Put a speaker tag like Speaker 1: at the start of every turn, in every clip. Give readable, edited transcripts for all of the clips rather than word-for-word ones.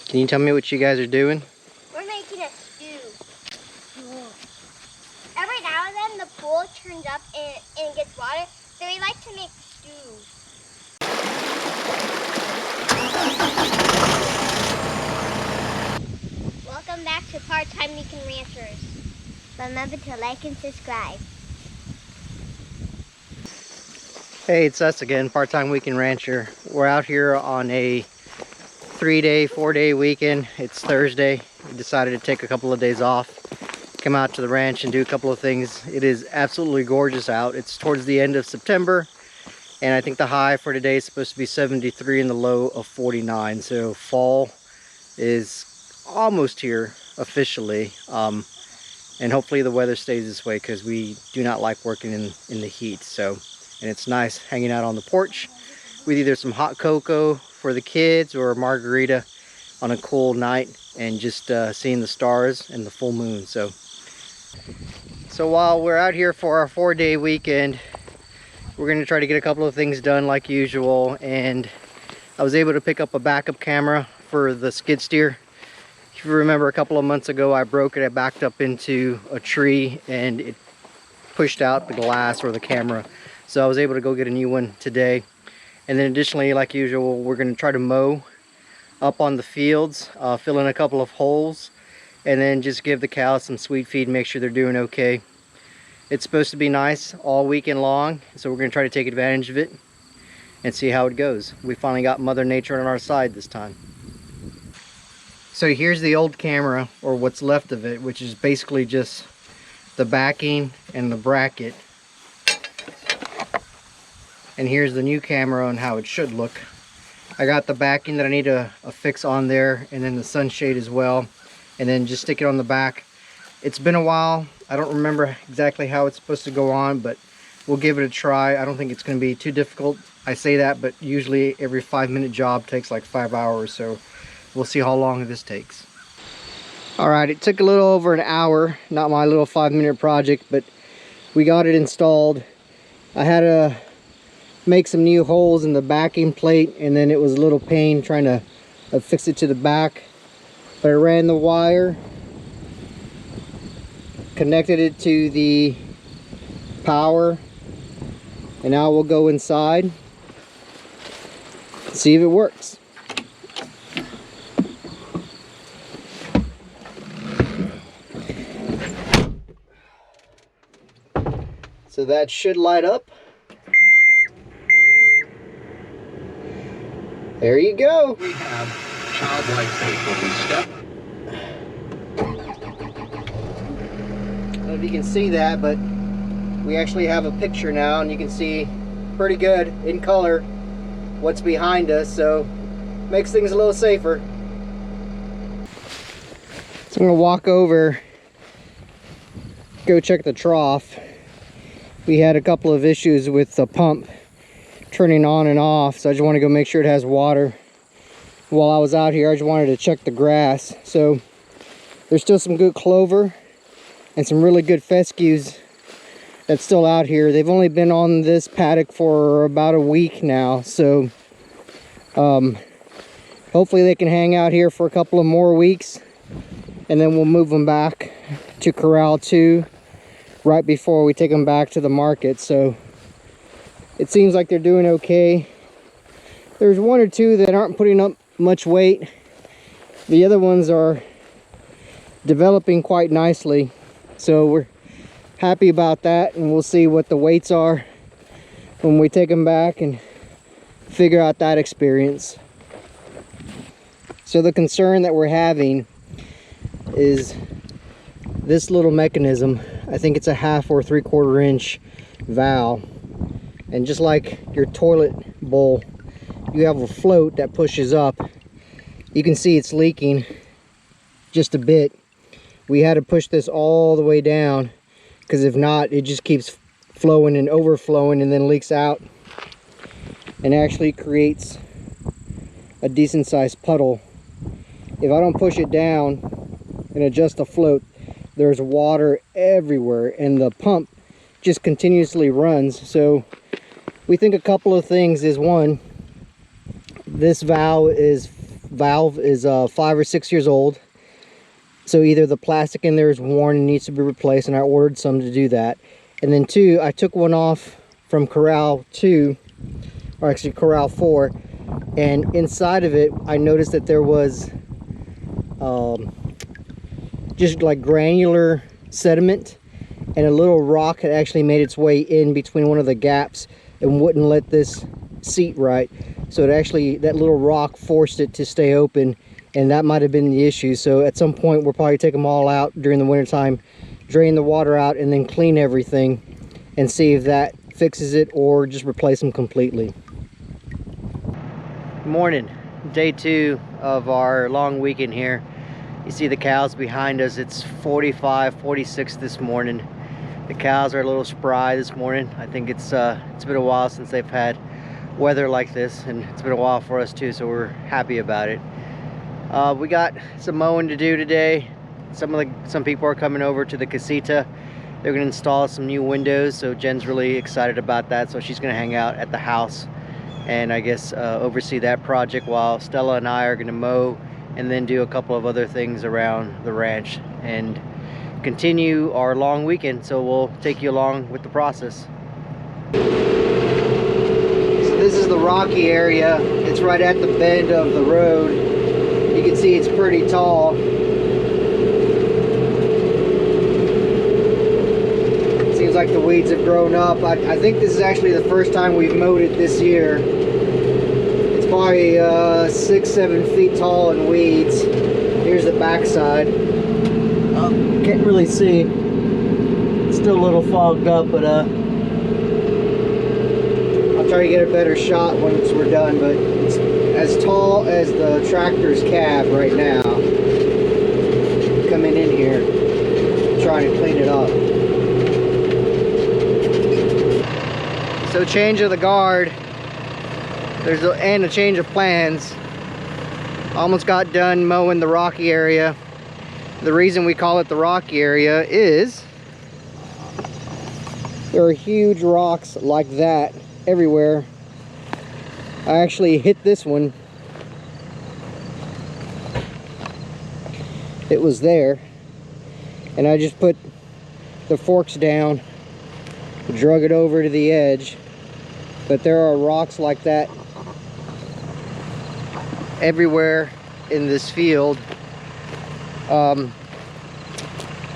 Speaker 1: Can you tell me what you guys are doing?
Speaker 2: We're making a stew. Every now and then the pool turns up and gets water, so we like to make stew. Welcome back to Part-Time Weekend Ranchers. Remember to like and subscribe.
Speaker 1: Hey, it's us again, Part-Time Weekend Rancher. We're out here on a 3-day, 4-day weekend. It's Thursday. We decided to take a couple of days off, come out to the ranch and do a couple of things. It is absolutely gorgeous out. It's towards the end of September, and I think the high for today is supposed to be 73 and the low of 49. So fall is almost here officially, and hopefully the weather stays this way because we do not like working in the heat. And it's nice hanging out on the porch with either some hot cocoa for the kids or a margarita on a cool night, and just seeing the stars and the full moon. So while we're out here for our 4-day weekend, we're going to try to get a couple of things done like usual. And I was able to pick up a backup camera for the skid steer. If you remember, a couple of months ago I broke it. I backed up into a tree and it pushed out the glass or the camera. So I was able to go get a new one today. And then additionally, like usual, we're going to try to mow up on the fields, fill in a couple of holes, and then just give the cows some sweet feed, make sure they're doing okay. It's supposed to be nice all weekend long, so we're going to try to take advantage of it and see how it goes. We finally got Mother Nature on our side this time. So here's the old camera, or what's left of it, which is basically just the backing and the bracket. And here's the new camera and how it should look. I got the backing that I need to affix on there, and then the sunshade as well, and then just stick it on the back. It's been a while. I don't remember exactly how it's supposed to go on, but we'll give it a try. I don't think it's going to be too difficult. I say that, but usually every 5-minute job takes like 5 hours, so we'll see how long this takes. Alright, it took a little over an hour, not my little 5-minute project, but we got it installed. I had to make some new holes in the backing plate, and then it was a little pain trying to affix it to the back. But I ran the wire, connected it to the power, and now we'll go inside, see if it works. So that should light up. There you go.
Speaker 3: We have childlike faith when we step.
Speaker 1: I don't know if you can see that, but we actually have a picture now, and you can see pretty good in color what's behind us, so makes things a little safer. So I'm gonna walk over, go check the trough. We had a couple of issues with the pump turning on and off, so I just want to go make sure it has water. While I was out here, I just wanted to check the grass. So there's still some good clover and some really good fescues that's still out here. They've only been on this paddock for about a week now, so hopefully they can hang out here for a couple of more weeks, and then we'll move them back to Corral 2 right before we take them back to the market. So it seems like they're doing okay. There's one or two that aren't putting up much weight. The other ones are developing quite nicely, so we're happy about that, and we'll see what the weights are when we take them back and figure out that experience. So the concern that we're having is this little mechanism. I think it's a 1/2 or 3/4 inch valve, and just like your toilet bowl, you have a float that pushes up. You can see it's leaking just a bit. We had to push this all the way down, because if not, it just keeps flowing and overflowing and then leaks out and actually creates a decent sized puddle. If I don't push it down and adjust the float, there's water everywhere, and the pump just continuously runs. So we think a couple of things is, one, this valve is valve is 5 or 6 years old. So either the plastic in there is worn and needs to be replaced, and I ordered some to do that. And then 2, I took one off from corral 2, or actually corral 4, and inside of it I noticed that there was just like granular sediment, and a little rock had actually made its way in between one of the gaps and wouldn't let this seat right. So it actually, that little rock forced it to stay open, and that might have been the issue. So at some point we'll probably take them all out during the winter time, drain the water out, and then clean everything and see if that fixes it, or just replace them completely. Morning, day 2 of our long weekend here. You see the cows behind us. It's 45, 46 this morning. The cows are a little spry this morning. I think it's been a while since they've had weather like this, and it's been a while for us too, so we're happy about it. We got some mowing to do today. Some people are coming over to the casita. They're gonna install some new windows, so Jen's really excited about that. So she's gonna hang out at the house and I guess oversee that project, while Stella and I are gonna mow and then do a couple of other things around the ranch and continue our long weekend. So we'll take you along with the process. So this is the rocky area. It's right at the bend of the road. You can see it's pretty tall. Seems like the weeds have grown up. I think this is actually the first time we've mowed it this year. It's probably 6-7 feet tall in weeds. Here's the backside. Can't really see. It's still a little fogged up, but I'll try to get a better shot once we're done. But it's as tall as the tractor's cab right now. Coming in here, trying to clean it up. So change of the guard. And a change of plans. Almost got done mowing the rocky area. The reason we call it the rocky area is there are huge rocks like that everywhere. I actually hit this one. It was there, and I just put the forks down, drug it over to the edge. But there are rocks like that everywhere in this field.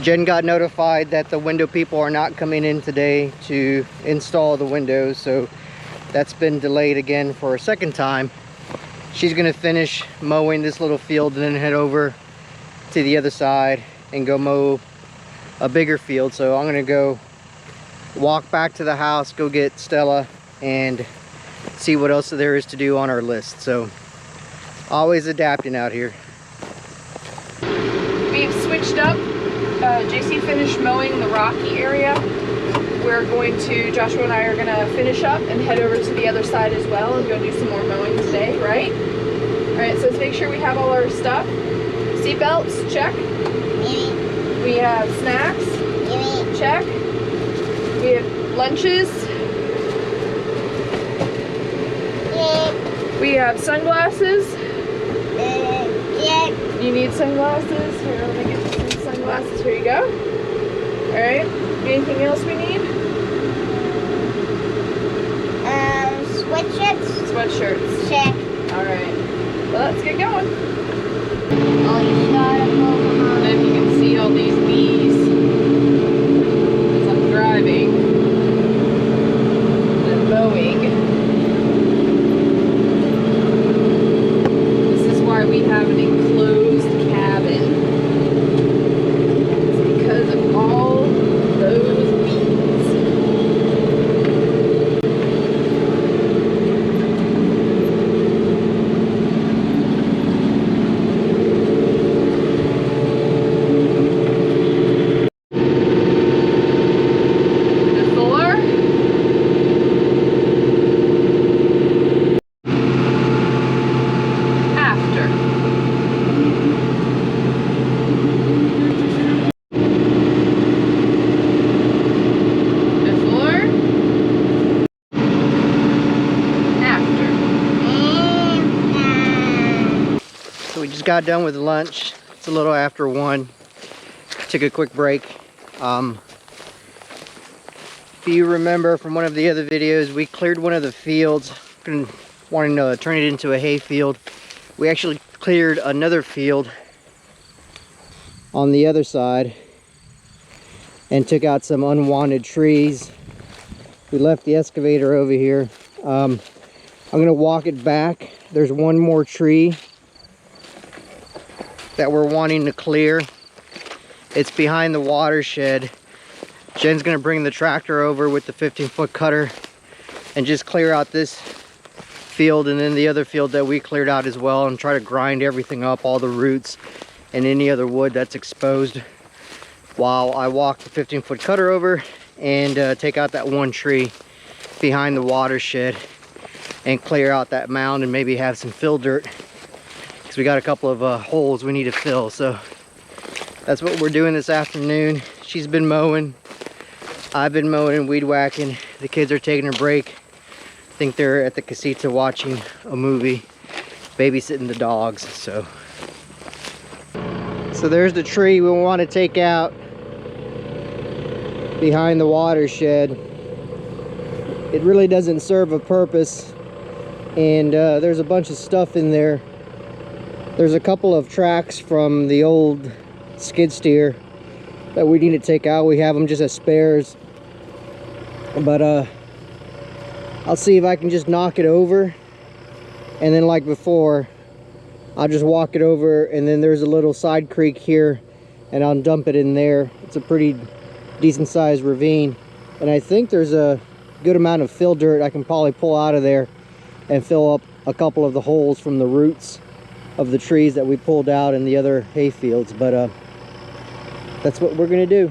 Speaker 1: Jen got notified that the window people are not coming in today to install the windows, so that's been delayed again for a second time. She's gonna finish mowing this little field and then head over to the other side and go mow a bigger field. So I'm gonna go walk back to the house, go get Stella, and see what else there is to do on our list. So always adapting out here.
Speaker 4: We've switched up. JC finished mowing the rocky area. We're going to, Joshua and I are gonna finish up and head over to the other side as well and go do some more mowing today, right? All right, so let's make sure we have all our stuff. Seat belts, check. We have snacks, check. We have lunches. We have sunglasses. You need sunglasses? Here, let me get you some sunglasses. Here you go. Alright. Anything else we need?
Speaker 2: Sweatshirts.
Speaker 4: Sweatshirts.
Speaker 2: Check.
Speaker 4: Alright. Well, let's get going.
Speaker 2: Oh, you gotta go
Speaker 4: I don't know if you can see all these bees as I'm driving and mowing. This is why we have an enclosed cabin. It's because of all those bees.
Speaker 1: got done with lunch. It's a little after 1. Took a quick break. If you remember from one of the other videos, we cleared one of the fields, wanting to turn it into a hay field. We actually cleared another field on the other side and took out some unwanted trees. We left the excavator over here. I'm gonna walk it back. There's one more tree that we're wanting to clear. It's behind the watershed. Jen's gonna bring the tractor over with the 15-foot cutter and just clear out this field and then the other field that we cleared out as well, and try to grind everything up, all the roots and any other wood that's exposed, while I walk the 15-foot cutter over and take out that one tree behind the watershed and clear out that mound and maybe have some fill dirt, because we got a couple of holes we need to fill. So that's what we're doing this afternoon. She's been mowing, I've been mowing and weed whacking. The kids are taking a break. I think they're at the casita watching a movie, babysitting the dogs. So there's the tree we want to take out behind the watershed. It really doesn't serve a purpose, and there's a bunch of stuff in there. There's a couple of tracks from the old skid steer that we need to take out. We have them just as spares, but I'll see if I can just knock it over, and then like before, I'll just walk it over, and then there's a little side creek here and I'll dump it in there. It's a pretty decent sized ravine, and I think there's a good amount of fill dirt I can probably pull out of there and fill up a couple of the holes from the roots of the trees that we pulled out in the other hay fields. But that's what we're gonna do.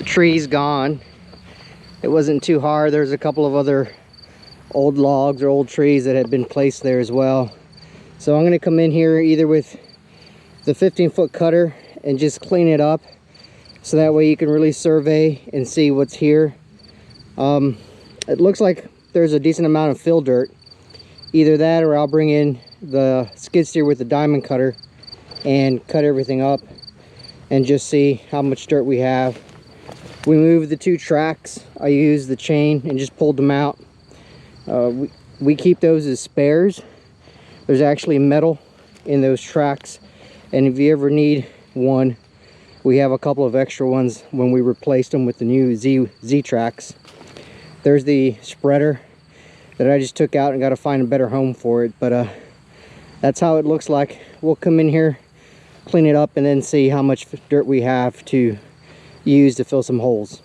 Speaker 1: Tree's gone. It wasn't too hard. There's a couple of other old logs or old trees that had been placed there as well. So I'm going to come in here either with the 15-foot cutter and just clean it up, so that way you can really survey and see what's here. It looks like there's a decent amount of fill dirt. Either that, or I'll bring in the skid steer with the diamond cutter and cut everything up and just see how much dirt we have. We moved the 2 tracks. I used the chain and just pulled them out. We keep those as spares. There's actually metal in those tracks, and if you ever need one, we have a couple of extra ones when we replaced them with the new Z tracks. There's the spreader that I just took out and got to find a better home for it, but that's how it looks like. We'll come in here, clean it up, and then see how much dirt we have to use to fill some holes.